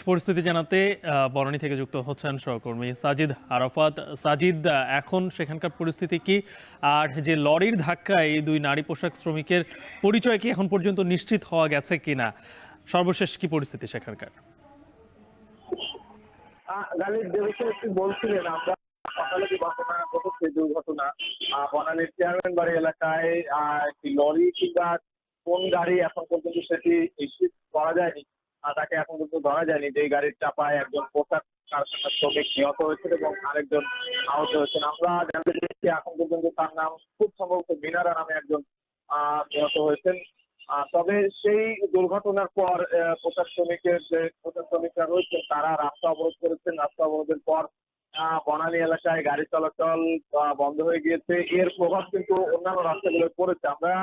পরিস্থিতি জানাতে বনানী থেকে যুক্ত হচ্ছেন সহকর্মী সাজিদ আরাফাত। সাজিদ, এখন সেখানকার পরিস্থিতি কি? আর যে লরির ধাক্কায় এই দুই নারী পোশাক শ্রমিকের পরিচয় কি এখন পর্যন্ত নিশ্চিত হওয়া গেছে কিনা? সর্বশেষ কি পরিস্থিতি সেখানকার? গালির যে বিষয়ে একটু বলছিলেন, আমরা সকালে যে ঘটনা ঘটেছে দুর্ঘটনা বনানীর চেয়ারম্যান বাড়ি এলাকায় একটি লরি কিংবা কোন গাড়ি এখন পর্যন্ত সেটি নিশ্চিত করা যায়নি। তাকে এখন পর্যন্ত ধরা যায়নি যে এই গাড়ির চাপায় একজন পোশাক কারখানার শ্রমিক নিহত হয়েছেন এবং আরেকজন আহত হয়েছেন। আমরা জানতে পেরেছি এখন পর্যন্ত তার নাম খুব সম্ভবত মিনারা নামে একজন নিহত হয়েছেন। তবে সেই দুর্ঘটনার পর পোশাক শ্রমিকরা রয়েছেন তারা রাস্তা অবরোধ করেছেন। রাস্তা অবরোধের পর বনানী এলাকায় গাড়ি চলাচল বন্ধ হয়ে গিয়েছে। এর প্রভাব কিন্তু অন্যান্য রাস্তাগুলোয় পড়েছে। আমরা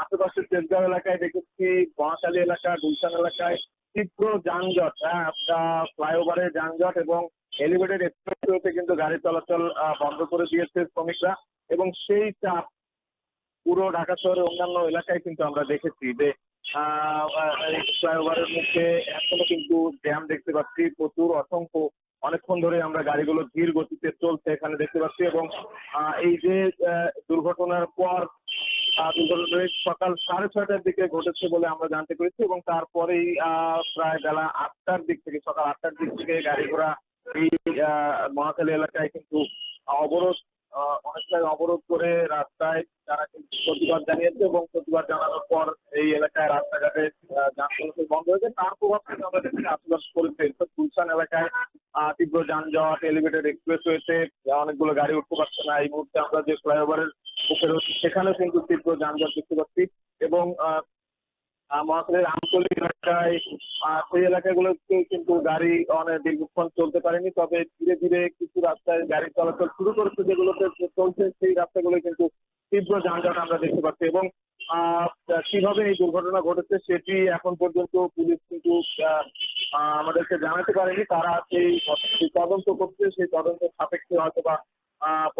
আশেপাশের তেজগাঁও এলাকায় দেখেছি, মহাখালী এলাকা, গুলশান এলাকায় তীব্র যানজট, ফ্লাইওভারের যানজট এবং এলিভেটেড এক্সপ্রেসওয়েতে কিন্তু গাড়ি চলাচল বন্ধ করে দিয়েছে শ্রমিকরা। এবং সেই চাপ পুরো ঢাকা শহরের অন্যান্য এলাকায় কিন্তু আমরা দেখেছি যে ফ্লাইওভারের মুখে এখনো কিন্তু জ্যাম দেখতে পাচ্ছি, প্রচুর অসংখ্য অনেকক্ষণ ধরে আমরা গাড়িগুলো ধীর গতিতে চলছে এখানে দেখতে পাচ্ছি। এবং এই যে দুর্ঘটনার পর দুর্ঘটনাটি সকাল 6:30টার দিকে ঘটেছে বলে আমরা জানতে পেরেছি এবং তারপরেই প্রায় বেলা 8টার দিক থেকে, সকাল 8টার দিক থেকে গাড়ি ঘোড়া এই মহাখালী এলাকায় কিন্তু অবরোধ অনেকটাই অবরোধ করে রাস্তায় তারা কিন্তু প্রতিবাদ জানিয়েছে এবং প্রতিবাদ জানানোর পর এই এলাকায় রাস্তাঘাটে যান চলাচল বন্ধ হয়েছে। তার প্রভাব কিন্তু আমরা দেখছি আশেপাশে করেছে। গুলশান এলাকায় তীব্র যানজট, এলিভেটেড এক্সপ্রেসওয়েতে অনেকগুলো গাড়ি উঠতে পারছে না। এই মুহূর্তে আমরা যে ফ্লাইওভারের উপরে সেখানেও কিন্তু তীব্র যানজট দেখতে পাচ্ছি। এবং মহাখালীর আমতলী এলাকায় সেই এলাকাগুলোতে কিন্তু গাড়ি অনেক দীর্ঘক্ষণ চলতে পারেনি। তবে ধীরে ধীরে কিছু রাস্তায় গাড়ি চলাচল শুরু করেছে, যেগুলোতে চলছে সেই রাস্তাগুলো কিন্তু তীব্র যানজট আমরা দেখতে পাচ্ছি। এবং কিভাবে এই দুর্ঘটনা ঘটেছে সেটি এখন পর্যন্ত পুলিশ কিন্তু আমাদেরকে জানাতে পারেনি। তারা সেই তদন্ত করছে, সেই তদন্তের সাপেক্ষে হয়তো বা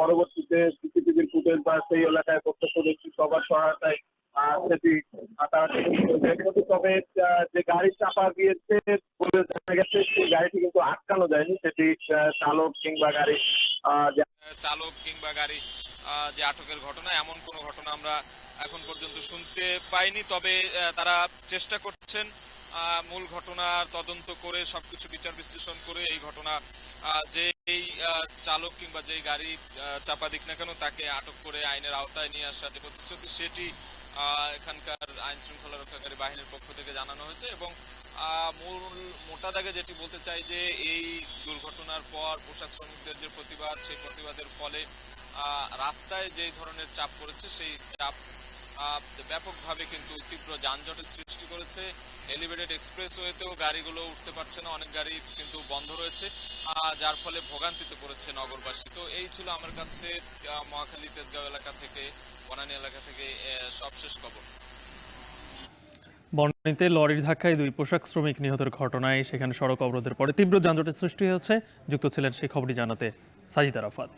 পরবর্তীতে সিসিটিভির ফুটেজ বা সেই এলাকায় প্রত্যক্ষদর্শী সবার সহায়তায় সেটি তারা দেখেছে। তবে যে গাড়ি চাপা দিয়েছে বলে জানা গেছে, সেই গাড়িটি কিন্তু আটকানো যায়নি। সেটি চালক কিংবা গাড়ি যে আটকের ঘটনা, এমন কোনো ঘটনা আমরা এখন পর্যন্ত শুনতে পাইনি। তবে তারা চেষ্টা করছেন মূল ঘটনার তদন্ত করে সবকিছু বিচার বিশ্লেষণ করে এই ঘটনা যেই চালক কিংবা যেই গাড়ি চাপা দিক না কেন তাকে আটক করে আইনের আওতায় নিয়ে আসার যে প্রতিশ্রুতি সেটি এখানকার আইন শৃঙ্খলা রক্ষাকারী বাহিনীর পক্ষ থেকে জানানো হয়েছে। এবং মূল মোটা দাগে যেটি বলতে চাই যে এই দুর্ঘটনার পর পোশাক শ্রমিকদের যে প্রতিবাদ, সেই প্রতিবাদের ফলে রাস্তায় যে ধরনের চাপ পড়েছে সেই চাপ ব্যাপকভাবে কিন্তু তীব্র যানজটের সৃষ্টি করেছে। এলিভেটেড এক্সপ্রেসওয়েতেও গাড়িগুলো উঠতে পারছে না, অনেক গাড়ি কিন্তু বন্ধ রয়েছে, যার ফলে ভোগান্তিতে পড়েছে নগরবাসী। তো এই ছিল আমার কাছে মহাখালী তেজগাঁও এলাকা থেকে, বনানী এলাকা থেকে সবশেষ খবর। বনানীতে লরির ধাক্কায় দুই পোশাক শ্রমিক নিহতের ঘটনায় সেখানে সড়ক অবরোধের পরে তীব্র যানজটের সৃষ্টি হয়েছে। যুক্ত ছিলেন সেই খবরটি জানাতে সাজিদ আরাফাত।